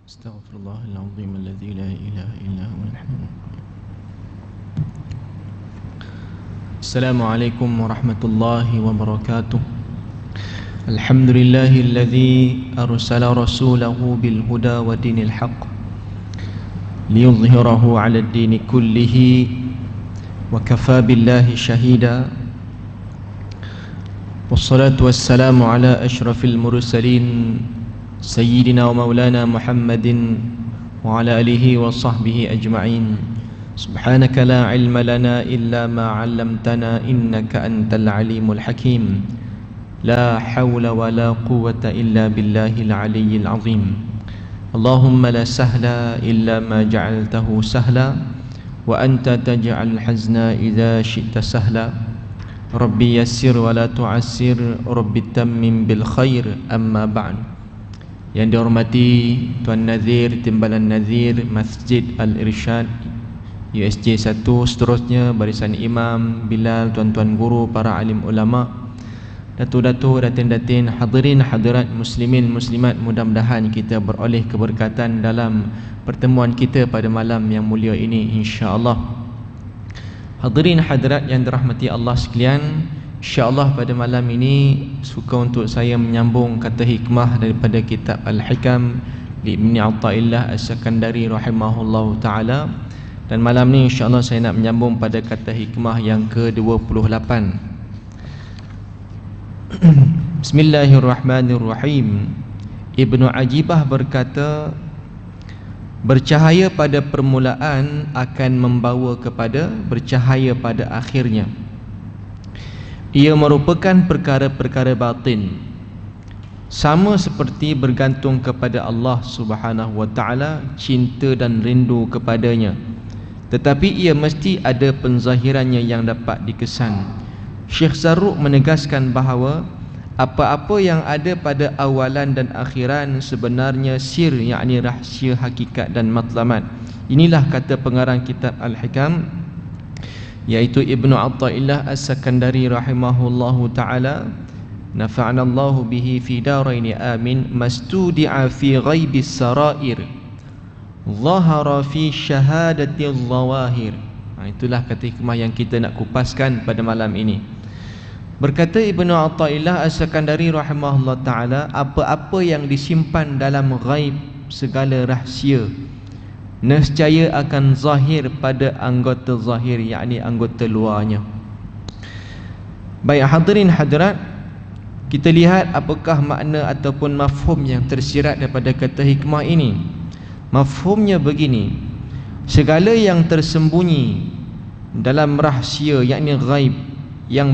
Astaghfirullahaladzim alladzi la ilaha illa huwal hayyul qayyum. Assalamualaikum warahmatullahi wabarakatuh. Alhamdulillahilladzi arsala rasulahu bil huda wa dinil haqq liyudhhirahu 'ala ad-dini kullihi wa kafa billahi shahida. Wassalatu wassalamu ala asyrafil mursalin Sayyidina wa maulana Muhammadin wa ala alihi wa sahbihi ajma'in. Subhanaka la ilma lana illa ma 'allamtana innaka antal alimul hakim. La hawla wa la quwwata illa billahil aliyyil azim. Allahumma la sahla illa ma ja'altahu sahla wa anta taj'al hazna idza syi'ta sahla. Rabbi yassir wa la tu'assir, Rabbi tammim bil khair. Amma ba'd. Yang dihormati Tuan Nazir Timbalan Nazir Masjid Al-Irsyad USJ 1, seterusnya barisan imam, Bilal, tuan-tuan guru, para alim ulama, datuk-datuk, datin-datin, hadirin hadirat muslimin muslimat, mudah-mudahan kita beroleh keberkatan dalam pertemuan kita pada malam yang mulia ini insya-Allah. Hadirin hadirat yang dirahmati Allah sekalian, insya-Allah pada malam ini suka untuk saya menyambung kata hikmah daripada kitab Al-Hikam li Ibn Athaillah As-Sakandari rahimahullahu taala, dan malam ni insya-Allah saya nak menyambung pada kata hikmah yang ke-28. Bismillahirrahmanirrahim. Ibnu Ajibah berkata, bercahaya pada permulaan akan membawa kepada bercahaya pada akhirnya. Ia merupakan perkara-perkara batin, sama seperti bergantung kepada Allah Subhanahu wa taala, cinta dan rindu kepadanya. Tetapi ia mesti ada penzahirannya yang dapat dikesan. Syekh Zarruq menegaskan bahawa apa-apa yang ada pada awalan dan akhiran sebenarnya sir, yakni rahsia, hakikat dan matlamat. Inilah kata pengarang kitab Al-Hikam, yaitu Ibnu Athaillah As-Sakandari rahimahullahu taala. Nafa'anallahu bihi fi daraini amin. Mastudi'a fi ghaibis sarair, zahara fi syahadatil zawahir. Itulah kata hikmah yang kita nak kupaskan pada malam ini. Berkata Ibnu Athaillah As-Sakandari rahimahullah taala, apa-apa yang disimpan dalam ghaib, segala rahsia, nescaya akan zahir pada anggota zahir, yakni anggota luarnya. Baik hadirin hadirat, kita lihat apakah makna ataupun mafhum yang tersirat daripada kata hikmah ini. Mafhumnya begini: segala yang tersembunyi dalam rahsia, yakni ghaib, yang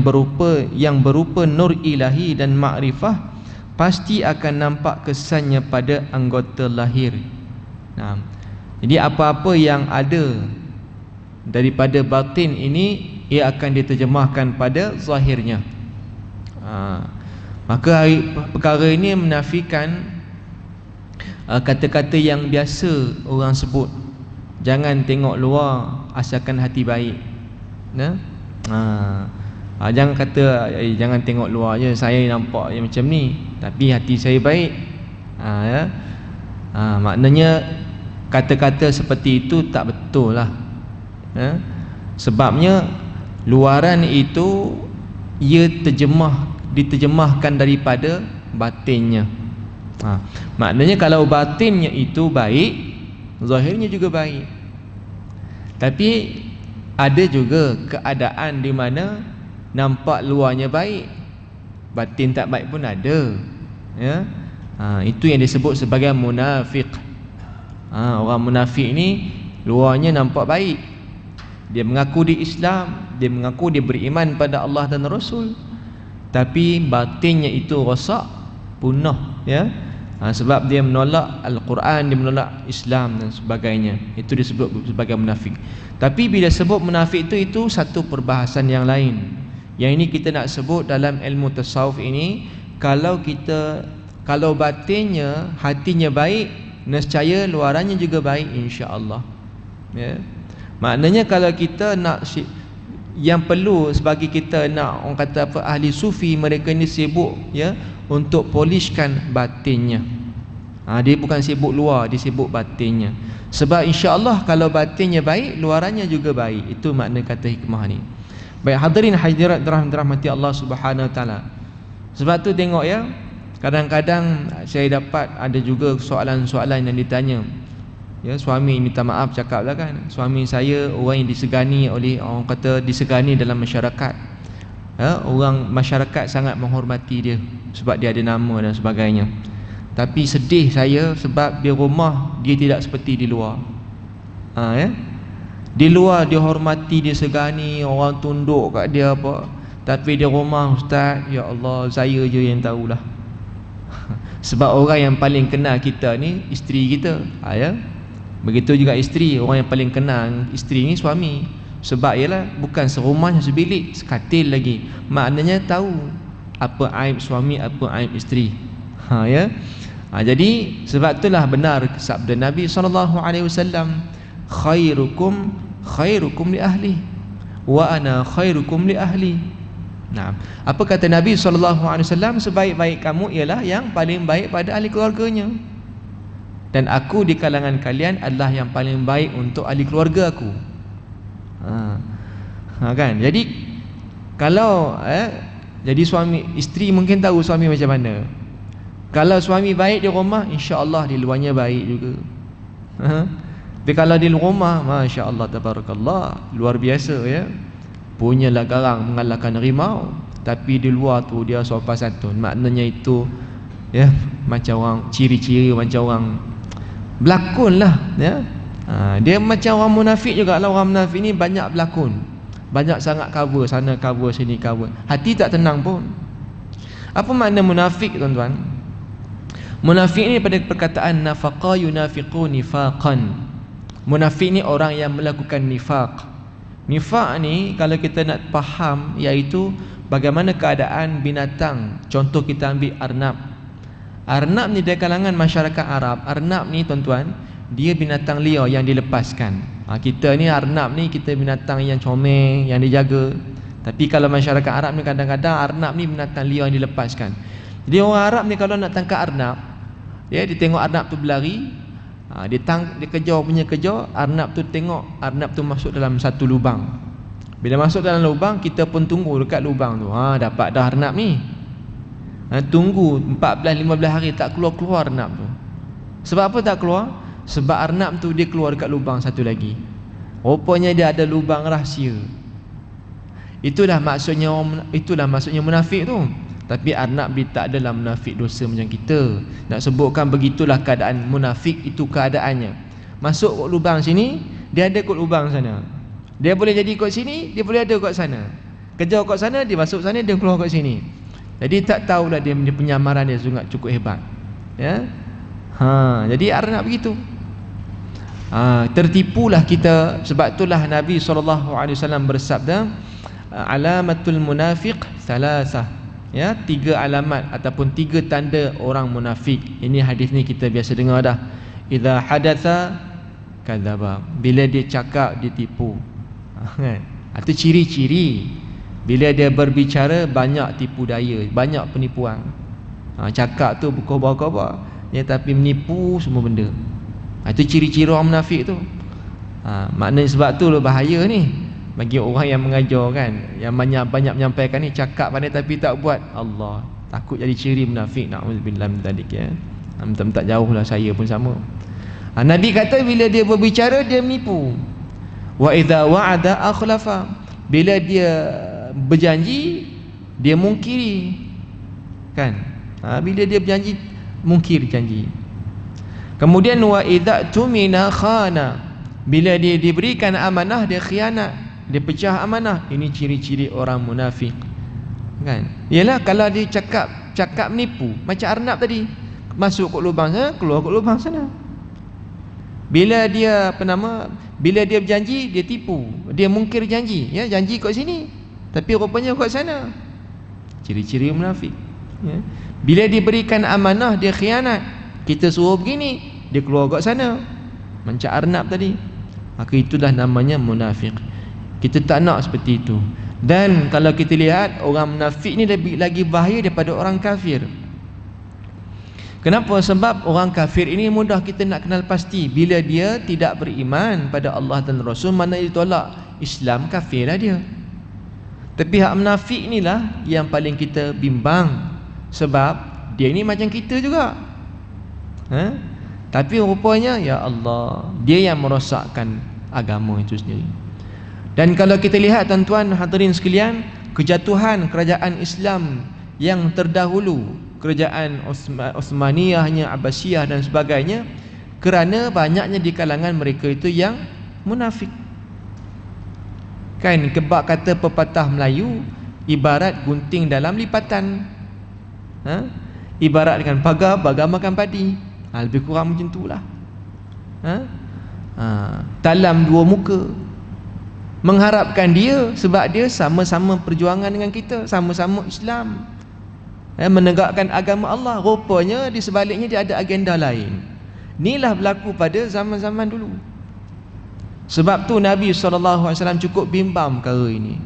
berupa nur ilahi dan makrifah, pasti akan nampak kesannya pada anggota lahir. Nah, jadi apa-apa yang ada daripada batin ini, ia akan diterjemahkan pada zahirnya. Maka perkara ini menafikan kata-kata yang biasa orang sebut, jangan tengok luar asalkan hati baik. Jangan kata jangan tengok luar je, saya nampak yang macam ni tapi hati saya baik. Maknanya kata-kata seperti itu tak betul lah. Sebabnya luaran itu ia diterjemahkan daripada batinnya. Maknanya kalau batinnya itu baik, zahirnya juga baik. Tapi ada juga keadaan di mana nampak luarnya baik, batin tak baik pun ada. Itu yang disebut sebagai munafik. Orang munafik ni luarnya nampak baik, dia mengaku di Islam, dia mengaku dia beriman pada Allah dan Rasul, tapi batinnya itu rosak, punah, sebab dia menolak Al-Quran, dia menolak Islam dan sebagainya. Itu disebut sebagai munafik. Tapi bila sebut munafik itu satu perbahasan yang lain. Yang ini kita nak sebut dalam ilmu tasawuf ini, kalau batinnya, hatinya baik, nescaya luarannya juga baik insya-Allah. Maknanya kalau kita nak, yang perlu sebagai kita nak, orang kata apa, ahli sufi, mereka ni sibuk untuk polishkan batinnya. Dia bukan sibuk luar, dia sibuk batinnya. Sebab insya-Allah kalau batinnya baik, luarannya juga baik. Itu makna kata hikmah ni. Baik hadirin hadirat dirahmati Allah Subhanahu Wa Taala. Sebab tu tengok ya, kadang-kadang saya dapat ada juga soalan-soalan yang ditanya. Ya, suami minta maaf cakaplah kan, suami saya orang yang disegani oleh, orang kata disegani dalam masyarakat. Ya, orang masyarakat sangat menghormati dia sebab dia ada nama dan sebagainya. Tapi sedih saya sebab di rumah dia tidak seperti di luar. Ya. Di luar dia hormati, dia segani, orang tunduk kat dia apa. Tapi di rumah ustaz, ya Allah, saya je yang tahulah. Sebab orang yang paling kenal kita ni isteri kita. Ya. Begitu juga isteri, orang yang paling kenal isteri ni suami. Sebab ialah bukan serumah sebilik, sekatil lagi. Maknanya tahu apa aib suami, apa aib isteri. Ya. Jadi sebab itulah benar sabda Nabi SAW, khairukum li ahli wa ana khairukum li ahli. Nah, apa kata Nabi SAW? Sebaik-baik kamu ialah yang paling baik pada ahli keluarganya, dan aku di kalangan kalian adalah yang paling baik untuk ahli keluarga aku. Kan? Jadi kalau jadi suami, isteri mungkin tahu suami macam mana. Kalau suami baik di rumah, insya-Allah di luarnya baik juga. Tapi kalau di rumah, masya-Allah tabarakallah, luar biasa ya. Punyalah garang mengalahkan harimau, tapi di luar tu dia sopan santun. Maknanya itu ya, macam orang, ciri-ciri macam orang berlakon lah ya. Dia macam orang munafik juga lah. Orang munafik ni banyak berlakon, banyak sangat cover sana, cover sini, cover. Hati tak tenang pun. Apa makna munafik tuan-tuan? Munafik ni pada perkataan nafaqa yunafiqu nifaqan. Munafik ni orang yang melakukan nifaq. Nifaq ni kalau kita nak faham, iaitu bagaimana keadaan binatang. Contoh kita ambil arnab. Arnab ni dari kalangan masyarakat Arab. Arnab ni tuan-tuan, dia binatang liar yang dilepaskan. Kita ni arnab ni, kita binatang yang comel, yang dijaga. Tapi kalau masyarakat Arab ni kadang-kadang arnab ni binatang liar yang dilepaskan. Jadi orang Arab ni kalau nak tangkap arnab, dia tengok arnab tu berlari, dia kejar, arnab tu tengok arnab tu masuk dalam satu lubang. Bila masuk dalam lubang, kita pun tunggu dekat lubang tu. Dapat dah arnab ni. Tunggu 14-15 hari tak keluar-keluar arnab tu. Sebab apa tak keluar? Sebab arnab tu dia keluar dekat lubang satu lagi. Rupanya dia ada lubang rahsia. Itulah maksudnya munafik tu. Tapi arnab dia tak adalah munafik dosa macam kita. Nak sebutkan begitulah keadaan munafik, itu keadaannya. Masuk kot lubang sini, dia ada kot lubang sana. Dia boleh jadi kot sini, dia boleh ada kot sana. Kejar kot sana, dia masuk sana, dia keluar kot sini. Jadi tak tahulah dia penyamaran dia cukup hebat. Ya. Jadi arnab begitu. Tertipulah kita. Sebab itulah Nabi SAW bersabda, alamatul munafiq salasah. Ya, 3 alamat ataupun 3 tanda orang munafik. Ini hadis ni kita biasa dengar dah. Idza hadatsa kadzaba. Bila dia cakap, dia tipu. Kan? Itu ciri-ciri. Bila dia berbicara, banyak tipu daya, banyak penipuan. Cakap tu berkobar-kobar, ya, tapi menipu semua benda. Itu ciri-ciri orang munafik tu. Maknanya sebab tu bahaya ni bagi orang yang mengajar kan, yang banyak menyampaikan ni, cakap pandai tapi tak buat. Allah, takut jadi ciri munafik. Na'udzubillah min dzalik ya. Tak jauh lah, saya pun sama. Nabi kata bila dia berbicara, dia menipu. Wa idza wa'ada akhlafa. Bila dia berjanji, dia mungkiri. Kan? Bila dia berjanji, mungkir janji. Kemudian wa idza tumina khana. Bila dia diberikan amanah, dia khianat, dia pecah amanah. Ini ciri-ciri orang munafik. Kan? Yalah, kalau dia cakap menipu, macam arnab tadi, masuk kot lubang sana, keluar kot lubang sana. Bila dia bila dia berjanji, dia tipu, dia mungkir janji. Ya, janji kot sini, tapi rupanya kot sana. Ciri-ciri munafik. Ya. Bila diberikan amanah, dia khianat. Kita suruh begini, dia keluar kot sana, macam arnab tadi. Maka itulah namanya munafik. Kita tak nak seperti itu. Dan kalau kita lihat, orang munafik ni lebih lagi bahaya daripada orang kafir. Kenapa? Sebab orang kafir ini mudah kita nak kenal pasti. Bila dia tidak beriman pada Allah dan Rasul, mana dia tolak Islam, kafir lah dia. Tapi hak munafik inilah yang paling kita bimbang. Sebab dia ni macam kita juga, tapi rupanya ya Allah, dia yang merosakkan agama itu sendiri. Dan kalau kita lihat tuan-tuan hadirin sekalian, kejatuhan kerajaan Islam yang terdahulu, kerajaan Osmaniyahnya, Abbasiyah dan sebagainya, kerana banyaknya di kalangan mereka itu yang munafik. Kan kebak kata pepatah Melayu, ibarat gunting dalam lipatan, ibarat dengan pagar makan padi. Lebih kurang macam itulah. Talam dua muka, mengharapkan dia sebab dia sama-sama perjuangan dengan kita, sama-sama Islam, menegakkan agama Allah. Rupanya di sebaliknya dia ada agenda lain. Inilah berlaku pada zaman-zaman dulu. Sebab tu Nabi SAW cukup bimbang perkara ini.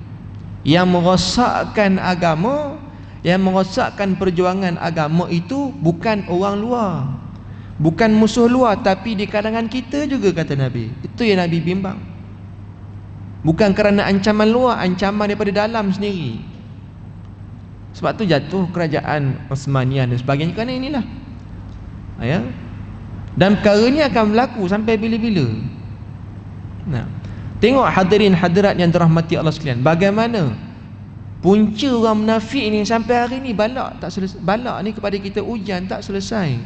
Yang merosakkan agama, yang merosakkan perjuangan agama itu bukan orang luar, bukan musuh luar, tapi di kalangan kita juga, kata Nabi. Itu yang Nabi bimbang. Bukan kerana ancaman luar, ancaman daripada dalam sendiri. Sebab tu jatuh kerajaan Osmaniyah dan sebagainya kerana inilah. Dan perkara ini akan berlaku sampai bila-bila. Tengok hadirin hadirat yang dirahmati Allah sekalian, bagaimana punca orang munafik ni sampai hari ni balak tak selesai. Balak ni kepada kita ujian tak selesai.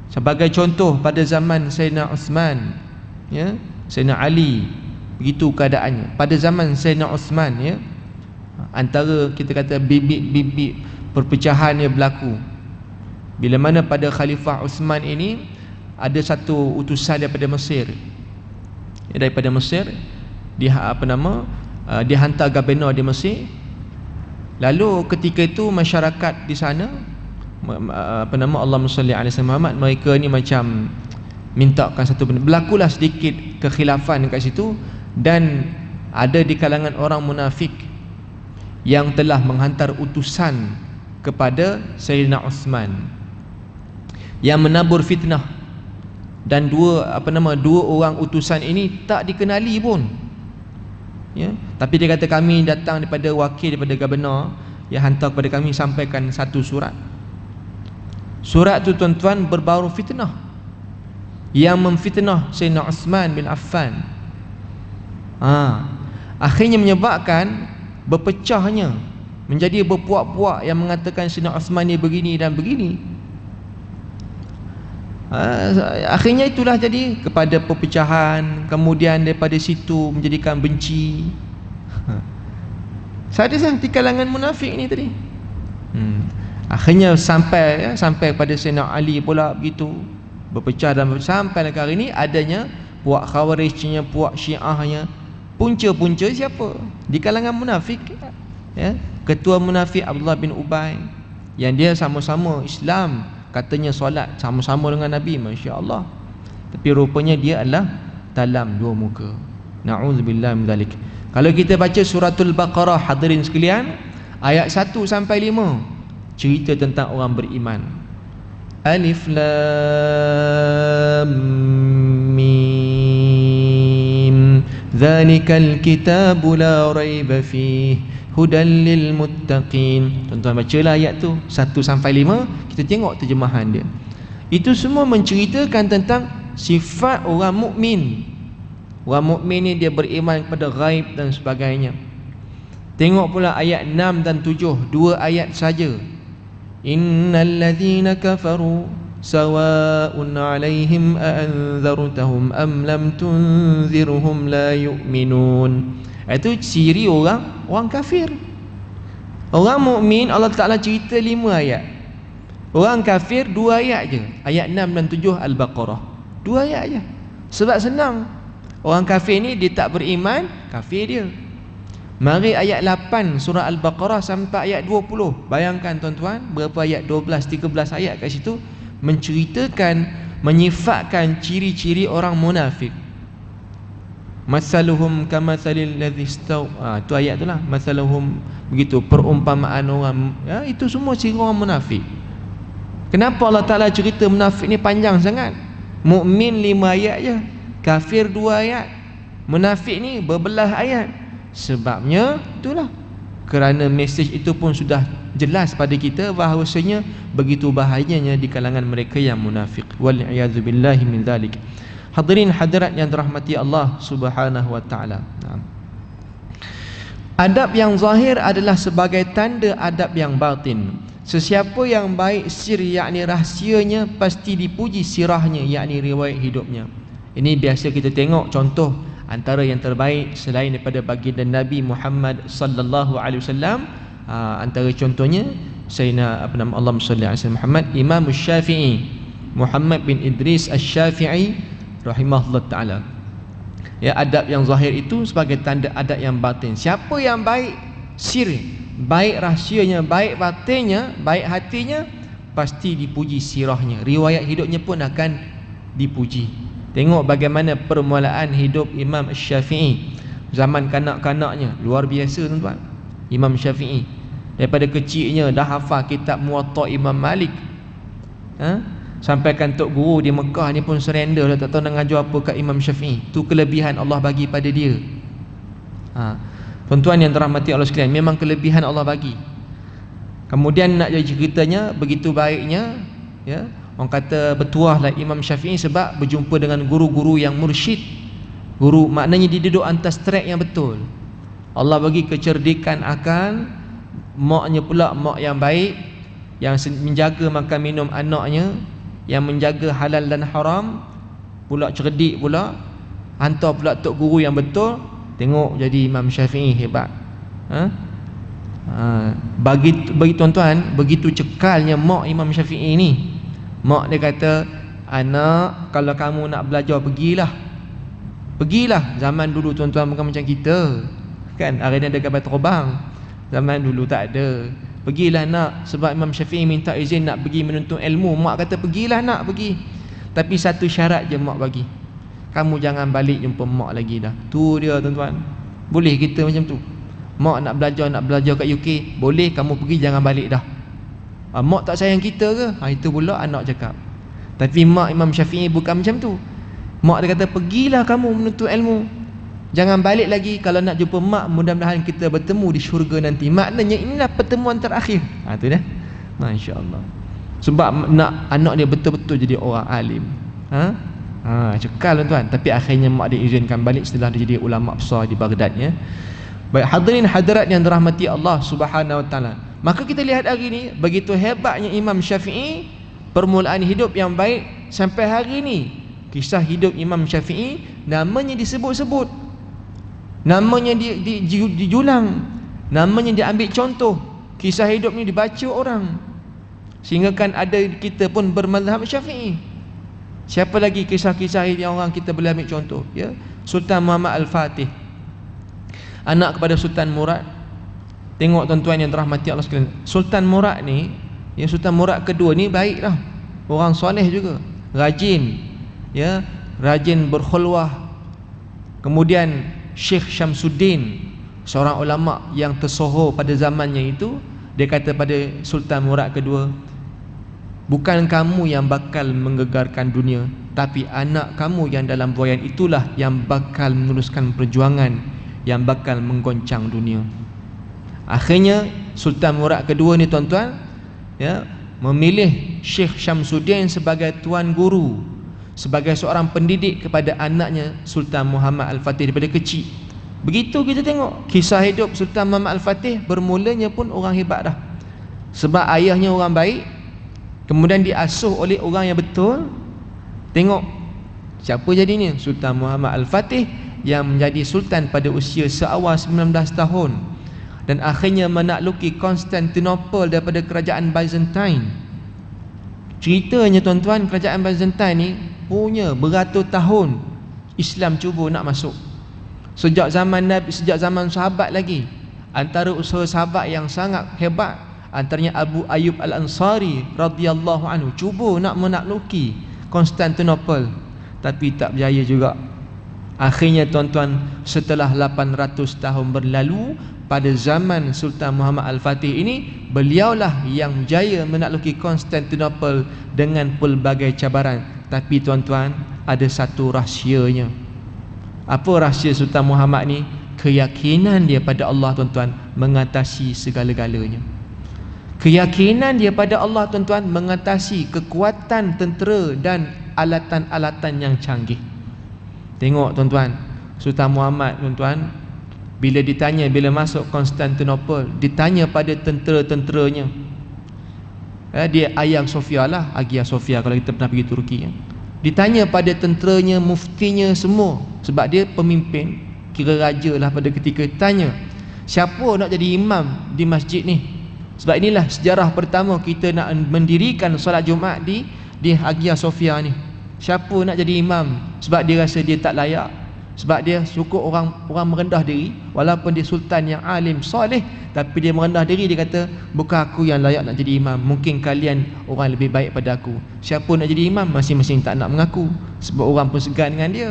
Sebagai contoh, pada zaman Sayyidina Osman, Sayyidina Ali, begitu keadaannya. Pada zaman Sayyidina Osman, antara kita kata bibit-bibit perpecahan yang berlaku. Bila mana pada Khalifah Osman ini ada satu utusan daripada Mesir. Daripada Mesir, dihantar gubernur di Mesir. Lalu ketika itu masyarakat di sana, Allahumma salli ala Muhammad, mereka ni macam mintakan satu benda. Berlakulah sedikit kekhilafan dekat situ, dan ada di kalangan orang munafik yang telah menghantar utusan kepada Sayyidina Osman yang menabur fitnah. Dan dua orang utusan ini tak dikenali pun, tapi dia kata, kami datang daripada wakil daripada gubernur yang hantar kepada kami, sampaikan satu surat. Surat tu tuan-tuan berbau fitnah, yang memfitnah Sayyidina Osman bin Affan. Akhirnya menyebabkan berpecahnya, menjadi berpuak-puak yang mengatakan Sayyidina Osman ni begini dan begini. Akhirnya itulah jadi kepada perpecahan. Kemudian daripada situ menjadikan benci. Sahaja di kalangan munafik ni tadi. Akhirnya sampai pada Sayyidina Ali pula begitu, berpecah dan sampai hari ini adanya puak Khawarijnya, puak Syiahnya. Punca-punca siapa? Di kalangan munafik. Ketua munafik Abdullah bin Ubay, yang dia sama-sama Islam, katanya solat sama-sama dengan Nabi, Masya Allah, tapi rupanya dia adalah talam dua muka. Na'udzubillah min dzalik. Kalau kita baca suratul Baqarah hadirin sekalian, ayat 1 sampai 5, cerita tentang orang beriman. Alif Lam Mim, dzalikal kitabu la raiba fihi hudan lil muttaqin. Tuan-tuan bacalah ayat tu 1 sampai 5, kita tengok terjemahan dia. Itu semua menceritakan tentang sifat orang mukmin. Orang mukmin ni dia beriman kepada ghaib dan sebagainya. Tengok pula ayat 6 dan 7, 2 ayat saja. Innal ladzina kafaru sawa'un 'alaihim a anzartahum am lam tunzirhum la yu'minun. Itu ciri orang kafir. Orang mukmin Allah Ta'ala cerita 5 ayat. Orang kafir 2 ayat je, ayat 6 dan 7 Al-Baqarah, 2 ayat je. Sebab senang. Orang kafir ni dia tak beriman, kafir dia. Mari ayat 8 surah Al-Baqarah sampai ayat 20. Bayangkan tuan-tuan, berapa ayat? 12, 13 ayat kat situ menceritakan, menyifatkan ciri-ciri orang munafik. Masaluhum kamatsalil ladzi istaw. Tu ayat tu lah, masaluhum, begitu perumpamaan orang, itu semua ciri orang munafik. Kenapa Allah Ta'ala cerita munafik ni panjang sangat? Mukmin 5 ayat je, kafir 2 ayat, munafik ni berbelah ayat. Sebabnya itulah, kerana mesej itu pun sudah jelas pada kita bahawasanya begitu bahayanya di kalangan mereka yang munafik. Wal-'iyadzu billahi min dzalik. Hadirin hadirat yang dirahmati Allah Subhanahu wa taala. Adab yang zahir adalah sebagai tanda adab yang batin. Sesiapa yang baik sir, yakni rahsianya, pasti dipuji sirahnya, yakni riwayat hidupnya. Ini biasa kita tengok contoh antara yang terbaik selain daripada baginda Nabi Muhammad sallallahu alaihi wasallam. Antara contohnya Sayyidina Allahumma salli ala sayyidina Muhammad, Imam Syafi'i, Muhammad bin Idris Asy-Syafi'i rahimahullah taala. Ya, adab yang zahir itu sebagai tanda adab yang batin. Siapa yang baik sir, baik rahsianya, baik batinnya, baik hatinya, pasti dipuji sirahnya, riwayat hidupnya pun akan dipuji. Tengok bagaimana permulaan hidup Imam Syafi'i zaman kanak-kanaknya, luar biasa tuan-tuan. Imam Syafi'i daripada kecilnya dah hafal kitab Muwatta Imam Malik. Sampaikan tok guru di Mekah ni pun surrender dah, tak tahu nak ngajar apa kat Imam Syafi'i. Tu kelebihan Allah bagi pada dia. Tuan-tuan yang dirahmati Allah sekalian, memang kelebihan Allah bagi. Kemudian nak jadi ceritanya begitu baiknya, ya, orang kata bertuahlah Imam Syafi'i sebab berjumpa dengan guru-guru yang mursyid. Guru maknanya dia duduk atas track yang betul. Allah bagi kecerdikan akal, maknya pula mak yang baik, yang menjaga makan minum anaknya, yang menjaga halal dan haram, pula cerdik pula, hantar pula tok guru yang betul. Tengok jadi Imam Syafi'i hebat. Bagi tuan-tuan, begitu cekalnya mak Imam Syafi'i ni. Mak dia kata, anak, kalau kamu nak belajar pergilah. Pergilah. Zaman dulu tuan-tuan bukan macam kita, kan, hari ni ada kapal terbang. Zaman dulu tak ada. Pergilah nak, sebab Imam Syafi'i minta izin nak pergi menuntut ilmu. Mak kata pergilah nak, pergi. Tapi satu syarat je mak bagi, kamu jangan balik jumpa mak lagi dah. Tu dia tuan-tuan. Boleh kita macam tu. Mak nak belajar kat UK, boleh, kamu pergi, jangan balik dah. Mak tak sayang kita ke? Itu pula anak cakap. Tapi mak Imam Syafi'i bukan macam tu. Mak dia kata pergilah kamu menuntut ilmu, jangan balik lagi. Kalau nak jumpa mak, mudah-mudahan kita bertemu di syurga nanti. Maknanya inilah pertemuan terakhir. Tu dah. Masya-Allah. Sebab nak anak dia betul-betul jadi orang alim. Cekal tuan-tuan. Tapi akhirnya mak dia izinkan balik setelah dia jadi ulama besar di Baghdad, ya. Baik hadirin hadirat yang dirahmati Allah Subhanahu wa taala. Maka kita lihat hari ni begitu hebatnya Imam Syafi'i, permulaan hidup yang baik sampai hari ni. Kisah hidup Imam Syafi'i namanya disebut-sebut, namanya dijulang, namanya diambil contoh. Kisah hidup ni dibaca orang, sehingga kan ada kita pun bermazhab Syafi'i. Siapa lagi kisah-kisah yang orang kita boleh ambil contoh, ya? Sultan Muhammad Al-Fatih, anak kepada Sultan Murad. Tengok tuan-tuan yang dirahmati Allah sekalian, Sultan Murad ni, ya, Sultan Murad kedua ni baiklah, orang soleh juga, rajin, ya, rajin berkhulwah. Kemudian Syekh Syamsuddin, seorang ulama yang tersohor pada zamannya itu, dia kata pada Sultan Murad kedua, bukan kamu yang bakal menggegarkan dunia, tapi anak kamu yang dalam buayan itulah yang bakal meneruskan perjuangan yang bakal menggoncang dunia. Akhirnya Sultan Murad kedua ni tuan-tuan, ya, memilih Syekh Syamsuddin sebagai tuan guru, sebagai seorang pendidik kepada anaknya Sultan Muhammad Al-Fatih daripada kecil. Begitu kita tengok kisah hidup Sultan Muhammad Al-Fatih, bermulanya pun orang hebat dah. Sebab ayahnya orang baik, kemudian diasuh oleh orang yang betul. Tengok siapa jadinya, Sultan Muhammad Al-Fatih yang menjadi sultan pada usia seawal 19 tahun, dan akhirnya menakluki Konstantinopel daripada kerajaan Byzantine. Ceritanya tuan-tuan, kerajaan Byzantine ni punya beratus tahun Islam cuba nak masuk. Sejak zaman Nabi, sejak zaman sahabat lagi. Antara usaha sahabat yang sangat hebat, antaranya Abu Ayyub Al-Ansari radhiyallahu anhu, cuba nak menakluki Konstantinopel, tapi tak berjaya juga. Akhirnya tuan-tuan, setelah 800 tahun berlalu, pada zaman Sultan Muhammad Al-Fatih ini, beliaulah yang jaya menakluki Konstantinopel dengan pelbagai cabaran. Tapi tuan-tuan, ada satu rahsianya. Apa rahsia Sultan Muhammad ni? Keyakinan dia pada Allah, tuan-tuan, mengatasi segala-galanya. Keyakinan dia pada Allah, tuan-tuan, mengatasi kekuatan tentera dan alatan-alatan yang canggih. Tengok tuan-tuan, Sultan Muhammad, tuan-tuan, bila ditanya, bila masuk Konstantinopel, ditanya pada tentera-tenteranya. Dia Hagia Sophia lah, Hagia Sophia kalau kita pernah pergi Turki. Ditanya pada tenteranya, muftinya semua, sebab dia pemimpin, kira raja lah pada ketika ditanya, siapa nak jadi imam di masjid ni? Sebab inilah sejarah pertama kita nak mendirikan solat Jumaat di Hagia Sophia ni. Siapa nak jadi imam? Sebab dia rasa dia tak layak. Sebab dia suka orang merendah diri. Walaupun dia sultan yang alim, soleh, tapi dia merendah diri. Dia kata, bukan aku yang layak nak jadi imam, mungkin kalian orang lebih baik pada aku. Siapa nak jadi imam? Masing-masing tak nak mengaku, sebab orang pun segan dengan dia.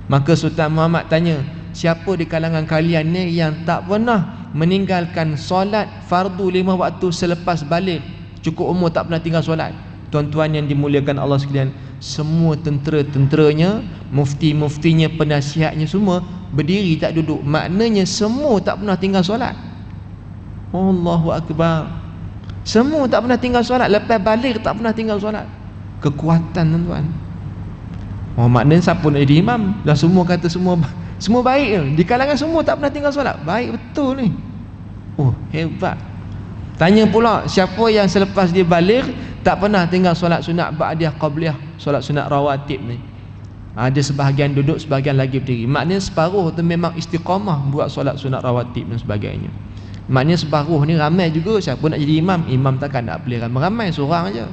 Maka Sultan Muhammad tanya, siapa di kalangan kalian ni yang tak pernah meninggalkan solat fardu 5 waktu selepas balik, cukup umur tak pernah tinggal solat? Tuan-tuan yang dimuliakan Allah sekalian, semua tentera-tenteranya, mufti-muftinya, penasihatnya semua berdiri, tak duduk. Maknanya semua tak pernah tinggal solat. Allahu Akbar. Semua tak pernah tinggal solat. Lepas balik tak pernah tinggal solat. Kekuatan, tuan-tuan. Maknanya siapa nak jadi imam? Dah semua kata semua baik ke? Di kalangan semua tak pernah tinggal solat. Baik betul ni. Oh, hebat. Tanya pula, siapa yang selepas dia balik tak pernah tinggal solat sunat ba'diyah qabliyah, solat sunat rawatib ni? Ada sebahagian duduk, sebahagian lagi berdiri. Maknanya separuh tu memang istiqamah buat solat sunat rawatib dan sebagainya. Maknanya separuh ni ramai juga. Siapa nak jadi imam? Imam takkan nak boleh ramai-ramai, seorang aja.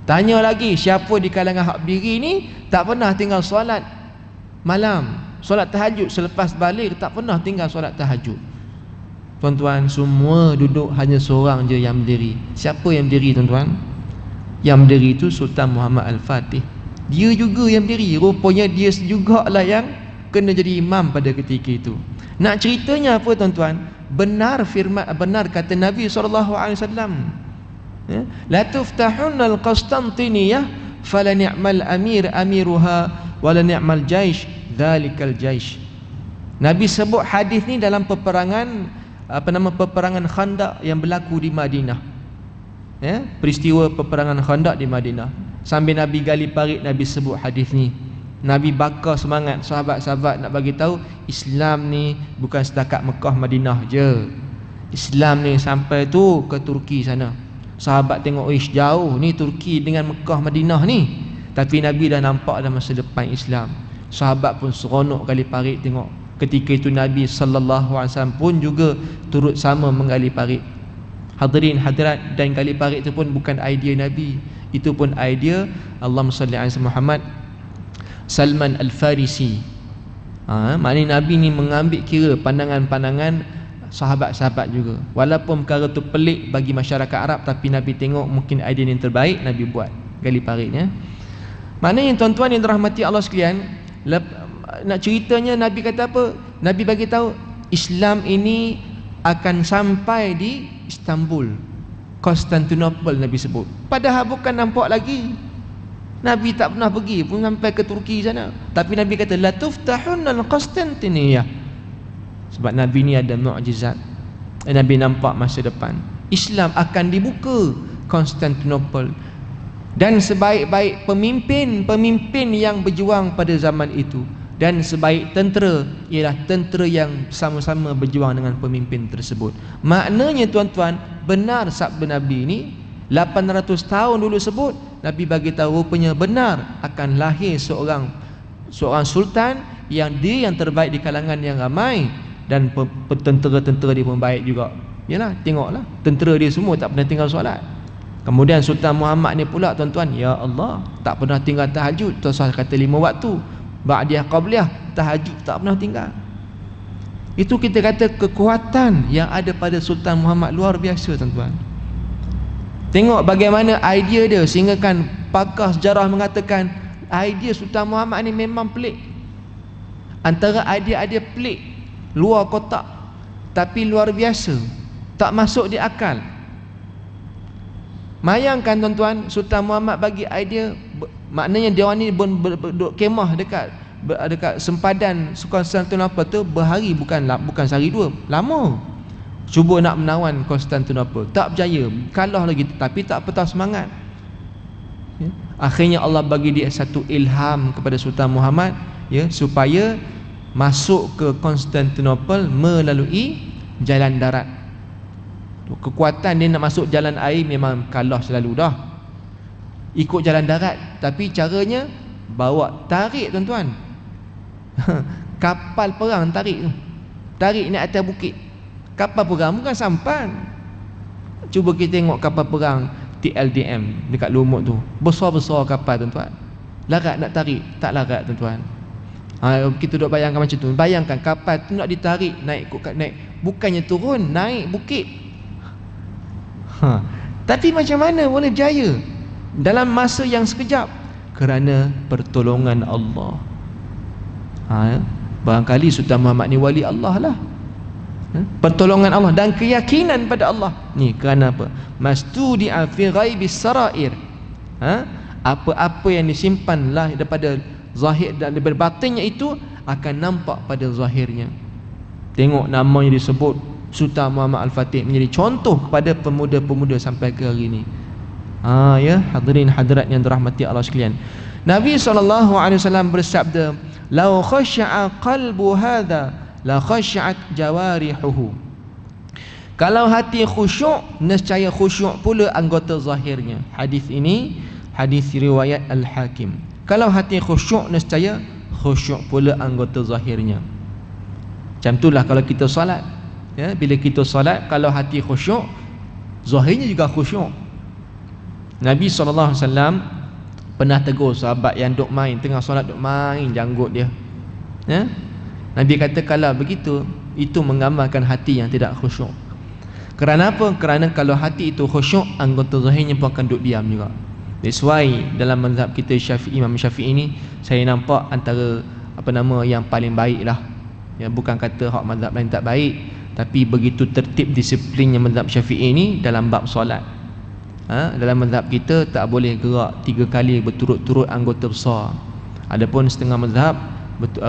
Tanya lagi, siapa di kalangan hak berdiri ni tak pernah tinggal solat malam, solat tahajud selepas balik, tak pernah tinggal solat tahajud? Tuan-tuan, semua duduk, hanya seorang je yang berdiri. Siapa yang berdiri, tuan-tuan? Yang berdiri itu Sultan Muhammad Al-Fatih. Dia juga yang berdiri. Rupanya dia jugalah yang kena jadi imam pada ketika itu. Nak ceritanya apa, tuan-tuan? Benar kata Nabi SAW, la tuftahunna al-Qastantiniyah fala ni'mal amir amiruha wala ni'mal jaish dhalikal jaish. Nabi sebut hadis ni dalam peperangan peperangan Khandaq yang berlaku di Madinah. Peristiwa peperangan Khandaq di Madinah. Sambil Nabi gali parit, Nabi sebut hadis ni. Nabi bakar semangat sahabat-sahabat nak bagi tahu, Islam ni bukan setakat Mekah Madinah je. Islam ni sampai tu ke Turki sana. Sahabat tengok, jauh ni Turki dengan Mekah Madinah ni. Tapi Nabi dah nampak dah masa depan Islam. Sahabat pun seronok gali parit tengok. Ketika itu Nabi SAW pun juga turut sama menggali parit. Hadirin hadirat, dan gali parit itu pun bukan idea Nabi. Itu pun idea Allahumma salli ala Muhammad, Salman Al-Farisi. Maknanya Nabi ni mengambil kira pandangan-pandangan sahabat-sahabat juga. Walaupun perkara tu pelik bagi masyarakat Arab, tapi Nabi tengok mungkin idea yang terbaik, Nabi buat gali paritnya. Maknanya tuan-tuan yang dirahmati Allah sekalian, nak ceritanya Nabi kata apa? Nabi bagi tahu Islam ini akan sampai di Istanbul, Konstantinopel Nabi sebut. Padahal bukan nampak lagi. Nabi tak pernah pergi pun sampai ke Turki sana. Tapi Nabi kata la tuftahunna al-Qastantiniyah. Sebab Nabi ni ada mukjizat. Nabi nampak masa depan Islam akan dibuka Konstantinopel. Dan sebaik-baik pemimpin yang berjuang pada zaman itu, dan sebaik tentera ialah tentera yang sama-sama berjuang dengan pemimpin tersebut. Maknanya tuan-tuan, benar sabda Nabi ni 800 tahun dulu sebut, Nabi bagi tahu rupanya benar akan lahir seorang sultan yang dia yang terbaik di kalangan yang ramai, dan tentera-tentera dia pun baik juga. Yalah, tengoklah, tentera dia semua tak pernah tinggal solat. Kemudian Sultan Muhammad ni pula, tuan-tuan, ya Allah, tak pernah tinggal tahajud. Tuan-tuan kata 5 waktu ba'diyah qabliyah, tahajud tak pernah tinggal. Itu kita kata kekuatan yang ada pada Sultan Muhammad luar biasa, tuan-tuan. Tengok bagaimana idea dia, sehingga kan pakar sejarah mengatakan idea Sultan Muhammad ni memang pelik. Antara idea-idea pelik, luar kotak, tapi luar biasa, tak masuk di akal. Bayangkan tuan-tuan, Sultan Muhammad bagi idea, maknanya dia orang ni duduk kemah dekat sempadan Konstantinopel tu berhari, bukan sehari dua, lama. Cuba nak menawan Konstantinopel, tak berjaya, kalah lagi, tapi tak patah semangat. Ya. Akhirnya Allah bagi dia satu ilham kepada Sultan Muhammad, ya, supaya masuk ke Konstantinopel melalui jalan darat. Kekuatan dia nak masuk jalan air memang kalah selalu dah. Ikut jalan darat, tapi caranya bawa tarik tuan-tuan. Kapal perang tarik naik atas bukit. Kapal perang bukan sampan. Cuba kita tengok kapal perang TLDM dekat Lumut tu, besar-besar kapal tuan-tuan. Larat nak tarik, tak larat tuan-tuan. Kita duk bayangkan macam tu. Bayangkan kapal tu nak ditarik naik, bukannya turun, naik bukit. Tapi macam mana boleh berjaya dalam masa yang sekejap? Kerana pertolongan Allah. Barangkali Sultan Muhammad ni wali Allah lah. Pertolongan Allah dan keyakinan pada Allah ni. Kerana apa? Mastudi'a fi ghaibis sarair. Apa-apa yang disimpan lah daripada zahir dan daripada batinnya itu akan nampak pada zahirnya. Tengok namanya disebut Sultan Muhammad Al-Fatih, menjadi contoh kepada pemuda-pemuda sampai ke hari ini. Ya, hadirin hadirat yang dirahmati Allah sekalian. Nabi SAW bersabda, "Lau khasya'a qalbu hadha la khasyaat jawarihuhu." Kalau hati khusyuk, nescaya khusyuk pula anggota zahirnya. Hadis ini hadis riwayat Al-Hakim. Kalau hati khusyuk, nescaya khusyuk pula anggota zahirnya. Macam itulah kalau kita solat, ya, bila kita solat, kalau hati khusyuk, zahirnya juga khusyuk. Nabi SAW pernah tegur sahabat yang duk main, tengah solat duk main janggut dia, ya? Nabi kata kalau begitu, itu menggambarkan hati yang tidak khusyuk. Kerana apa? Kerana kalau hati itu khusyuk, anggota zahirnya pun akan duk diam juga. That's why dalam mazhab kita Syafi'i, Imam Syafi'i ini, saya nampak antara yang paling baik lah, ya, bukan kata hak mazhab lain tak baik, tapi begitu tertib disiplinnya mazhab Syafi'i ini dalam bab solat. Dalam mazhab kita tak boleh gerak 3 kali berturut-turut anggota besar. Adapun setengah mazhab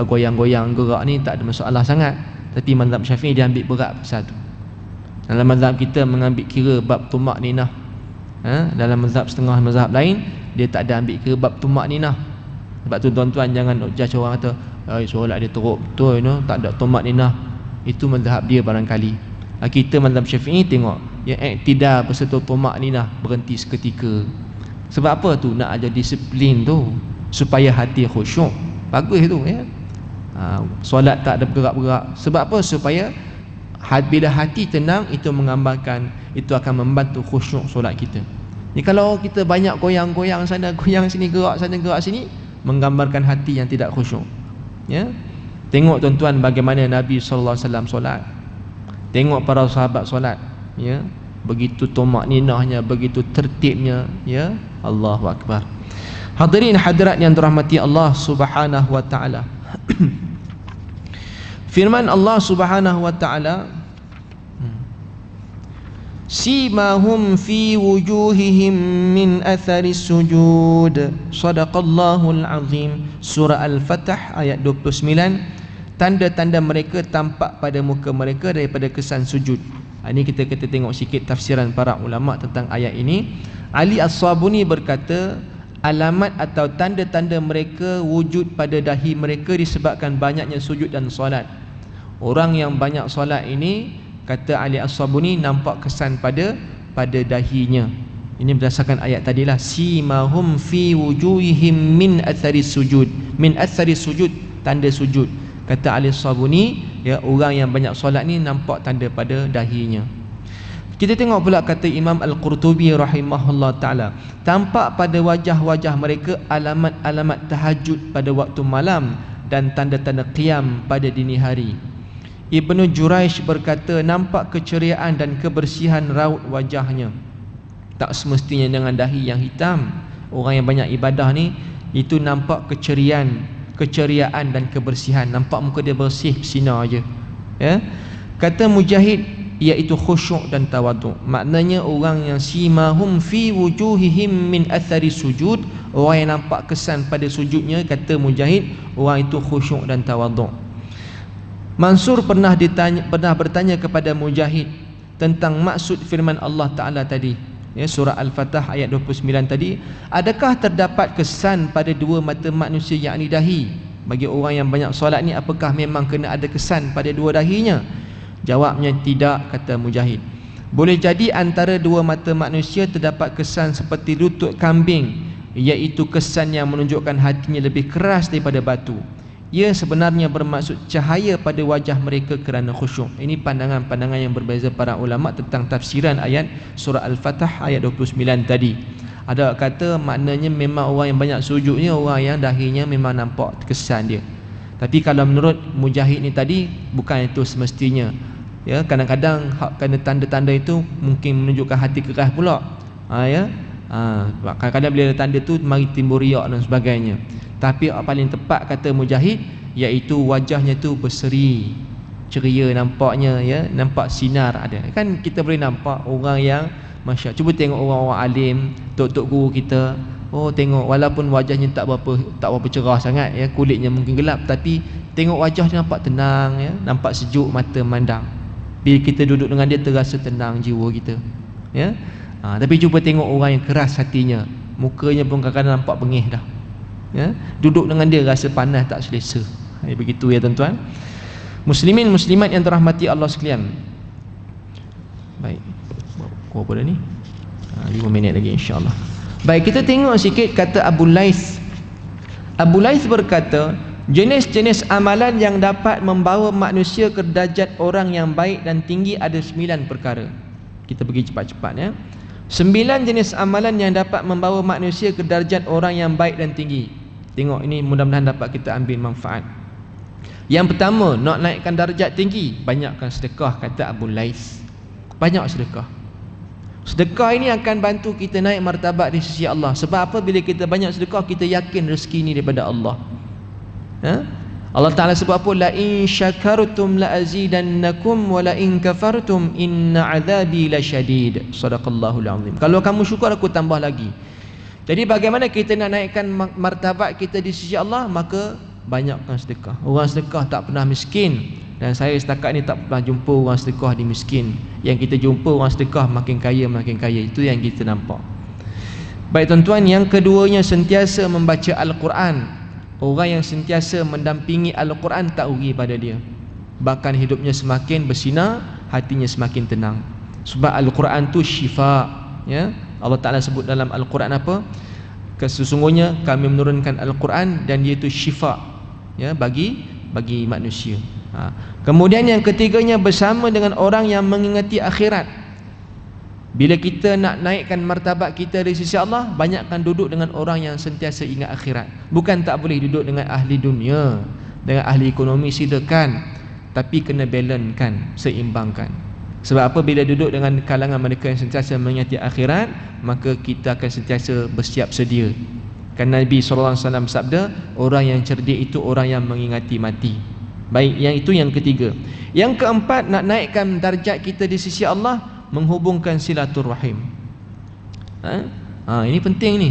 goyang-goyang gerak ni tak ada masalah sangat, tapi mazhab Syafi'i dia ambil berat pasal tu. Dalam mazhab kita mengambil kira bab tumak ninah. Dalam mazhab setengah mazhab lain dia tak ada ambil kira bab tumak ninah. Sebab tu tuan-tuan jangan judge orang kata solat dia teruk betul, tak ada tumak ninah. Itu mazhab dia barangkali. Kita mazhab Syafi'i tengok yang iktidal berserta tumak ninah, berhenti seketika. Sebab apa tu? Nak ajar disiplin tu supaya hati khusyuk. Bagus tu, ya. Solat tak ada bergerak-gerak. Sebab apa? Supaya bila hati tenang, itu menggambarkan, itu akan membantu khusyuk solat kita. Ni kalau kita banyak goyang-goyang sana, goyang sini, gerak sana, gerak sini, menggambarkan hati yang tidak khusyuk, ya. Tengok tuan-tuan bagaimana Nabi SAW solat. Tengok para sahabat solat, ya, begitu tumak ninahnya, begitu tertibnya, ya. Allahu Akbar. Hadirin hadirat yang dirahmati Allah Subhanahu wa taala. Firman Allah Subhanahu wa taala, simahum fi wujuhihim min athari sujud. Sadaqallahul azim. Surah Al-Fatah ayat 29. Tanda-tanda mereka tampak pada muka mereka daripada kesan sujud. Ini kita tengok sikit tafsiran para ulama tentang ayat ini. Ali As-Sabuni berkata, alamat atau tanda-tanda mereka wujud pada dahi mereka disebabkan banyaknya sujud dan solat. Orang yang banyak solat ini, kata Ali As-Sabuni, nampak kesan pada dahinya. Ini berdasarkan ayat tadilah, simahum fi wujuhihim min athari sujud. Min athari sujud, tanda sujud. Kata Ali As-Sabuni, ya, orang yang banyak solat ni nampak tanda pada dahinya. Kita tengok pula kata Imam Al-Qurtubi rahimahullah ta'ala, tampak pada wajah-wajah mereka alamat-alamat tahajud pada waktu malam dan tanda-tanda qiyam pada dini hari. Ibnu Juraish berkata, nampak keceriaan dan kebersihan raut wajahnya. Tak semestinya dengan dahi yang hitam. Orang yang banyak ibadah ni, itu nampak keceriaan, keceriaan dan kebersihan. Nampak muka dia bersih, sinar je. Ya. Kata Mujahid, iaitu khusyuk dan tawaduk. Maknanya orang yang simahum fi wujuhihim min athari sujud, orang yang nampak kesan pada sujudnya, kata Mujahid, orang itu khusyuk dan tawaduk. Mansur pernah bertanya kepada Mujahid tentang maksud firman Allah Ta'ala tadi, ya, surah Al-Fatah ayat 29 tadi, adakah terdapat kesan pada dua mata manusia, yakni dahi? Bagi orang yang banyak solat ni, apakah memang kena ada kesan pada dua dahinya? Jawabnya tidak, kata Mujahid. Boleh jadi antara dua mata manusia terdapat kesan seperti lutut kambing, iaitu kesan yang menunjukkan hatinya lebih keras daripada batu. Ia sebenarnya bermaksud cahaya pada wajah mereka kerana khusyuk. Ini pandangan-pandangan yang berbeza para ulama tentang tafsiran ayat surah Al-Fatah ayat 29 tadi. Ada kata maknanya memang orang yang banyak sujudnya, orang yang dahinya memang nampak kesan dia. Tapi kalau menurut Mujahid ni tadi, bukan itu semestinya. Ya, kadang-kadang kerana tanda-tanda itu mungkin menunjukkan hati keras pula. Kadang-kadang bila ada tanda tu mari timbul riak dan sebagainya. Tapi paling tepat kata Mujahid, iaitu wajahnya tu berseri, ceria nampaknya, ya, nampak sinar ada. Kan kita boleh nampak orang yang cuba tengok orang-orang alim, tok-tok guru kita. Oh, tengok walaupun wajahnya tak berapa cerah sangat, ya, kulitnya mungkin gelap, tapi tengok wajah dia nampak tenang, ya, nampak sejuk mata mandang. Bila kita duduk dengan dia terasa tenang jiwa kita, ya. Tapi cuba tengok orang yang keras hatinya, mukanya pun kadang-kadang nampak bengih dah, ya. Duduk dengan dia rasa panas tak selesa. Begitu, ya tuan-tuan. Muslimin muslimat yang dirahmati Allah sekalian. Baik, berapa dah ni? 5 minit lagi insya-Allah. Baik, kita tengok sikit kata Abu Laith. Abu Laith berkata, jenis-jenis amalan yang dapat membawa manusia ke derajat orang yang baik dan tinggi ada 9 perkara. Kita pergi cepat-cepat, ya. 9 jenis amalan yang dapat membawa manusia ke darjat orang yang baik dan tinggi. Tengok ini, mudah-mudahan dapat kita ambil manfaat. Yang pertama, nak naikkan darjat tinggi, banyakkan sedekah, kata Abu Laith. Banyak sedekah. Sedekah ini akan bantu kita naik martabat di sisi Allah. Sebab apa? Bila kita banyak sedekah, kita yakin rezeki ini daripada Allah. Allah Ta'ala sebut apa? La in syakartum la azidannakum wa la in kafartum inna azabi lasyadid. Sadaqallahul azim. Kalau kamu syukur, aku tambah lagi. Jadi bagaimana kita nak naikkan martabat kita di sisi Allah? Maka banyakkan sedekah. Orang sedekah tak pernah miskin. Dan saya setakat ni tak pernah jumpa orang sedekah di miskin. Yang kita jumpa orang sedekah makin kaya, makin kaya. Itu yang kita nampak. Baik tuan-tuan, yang keduanya sentiasa membaca Al-Quran. Orang yang sentiasa mendampingi Al-Quran tak rugi pada dia. Bahkan hidupnya semakin bersinar, hatinya semakin tenang. Sebab Al-Quran tu syifa, ya. Allah Ta'ala sebut dalam Al-Quran apa? Sesungguhnya kami menurunkan Al-Quran dan dia itu syifa, ya, bagi manusia. Kemudian yang ketiganya, bersama dengan orang yang mengingati akhirat. Bila kita nak naikkan martabat kita di sisi Allah, banyakkan duduk dengan orang yang sentiasa ingat akhirat. Bukan tak boleh duduk dengan ahli dunia, dengan ahli ekonomi, silakan, tapi kena balancekan, seimbangkan. Sebab apa? Bila duduk dengan kalangan mereka yang sentiasa mengingati akhirat, maka kita akan sentiasa bersiap sedia. Kan Nabi SAW sabda, orang yang cerdik itu orang yang mengingati mati. Baik, yang itu yang ketiga. Yang keempat, nak naikkan darjat kita di sisi Allah, menghubungkan silaturahim. Ini penting ni.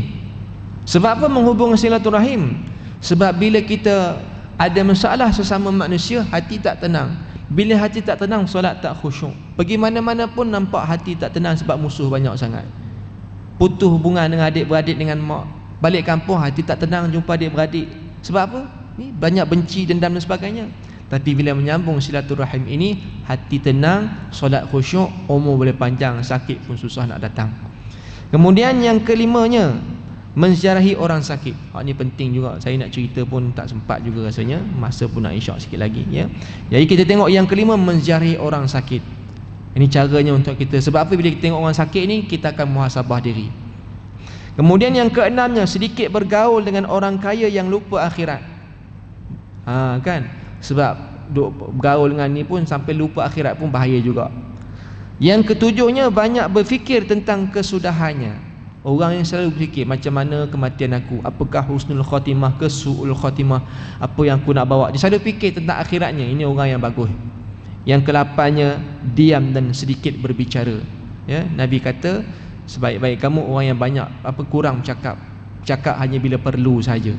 Sebab apa menghubungkan silaturahim? Sebab bila kita ada masalah sesama manusia, hati tak tenang. Bila hati tak tenang, solat tak khusyuk. Pergi mana-mana pun nampak hati tak tenang sebab musuh banyak sangat. Putus hubungan dengan adik-beradik, dengan mak. Balik kampung, hati tak tenang jumpa adik-beradik. Sebab apa? Ni banyak benci, dendam dan sebagainya. Tapi bila menyambung silaturahim ini, hati tenang, solat khusyuk, umur boleh panjang, sakit pun susah nak datang. Kemudian yang kelimanya, menziarahi orang sakit. Ini penting juga. Saya nak cerita pun tak sempat juga rasanya. Masa pun nak insya' sikit lagi, ya. Jadi kita tengok yang kelima, menziarahi orang sakit. Ini caranya untuk kita. Sebab apa? Bila kita tengok orang sakit ni, kita akan muhasabah diri. Kemudian yang keenamnya, sedikit bergaul dengan orang kaya yang lupa akhirat. Kan? Sebab bergaul dengan ni pun sampai lupa akhirat pun bahaya juga. Yang ketujuhnya, banyak berfikir tentang kesudahannya. Orang yang selalu berfikir macam mana kematian aku, apakah husnul khatimah ke su'ul khatimah, apa yang aku nak bawa. Dia selalu fikir tentang akhiratnya. Ini orang yang bagus. Yang ke-8-nya, diam dan sedikit berbicara. Ya, Nabi kata sebaik-baik kamu orang yang banyak kurang bercakap. Cakap hanya bila perlu saja.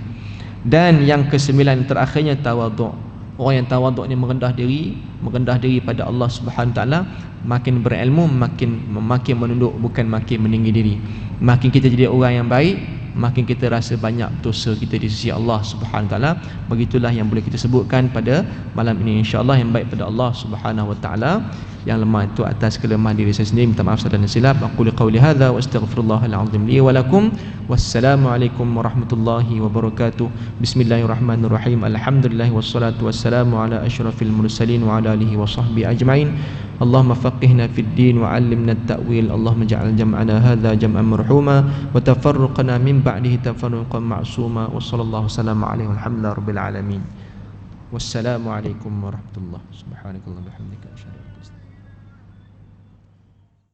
Dan yang ke-9 terakhirnya, tawaduk. Orang yang tawaduk ni merendah diri pada Allah Subhanahu taala, makin berilmu makin menunduk, bukan makin meninggi diri. Makin kita jadi orang yang baik, makin kita rasa banyak dosa kita di sisi Allah Subhanahu taala. Begitulah yang boleh kita sebutkan pada malam ini, insya-Allah. Yang baik pada Allah Subhanahu wa taala, yang lemah itu atas kelemahan diri saya sendiri. Minta maaf salah dan silap. Aku qauli hadza wa astaghfirullahal azim li wa lakum. Wassalamualaikum warahmatullahi wabarakatuh. Bismillahirrahmanirrahim. Alhamdulillah wassalatu wassalamu ala asyrafil mursalin wa ala alihi wa sahbihi ajma'in. Allahumma faqihna fid din wa 'allimna at-ta'wil. Allahumma ja'al jam'ana hadza jam'an marhuma wa tafarruqana min ba'dihi tafarruqan ma'suma. Wa sallallahu wasallam alaihi walhamdulillahi rabbil alamin. Wassalamualaikum warahmatullahi. Subhanakallah bihamdika.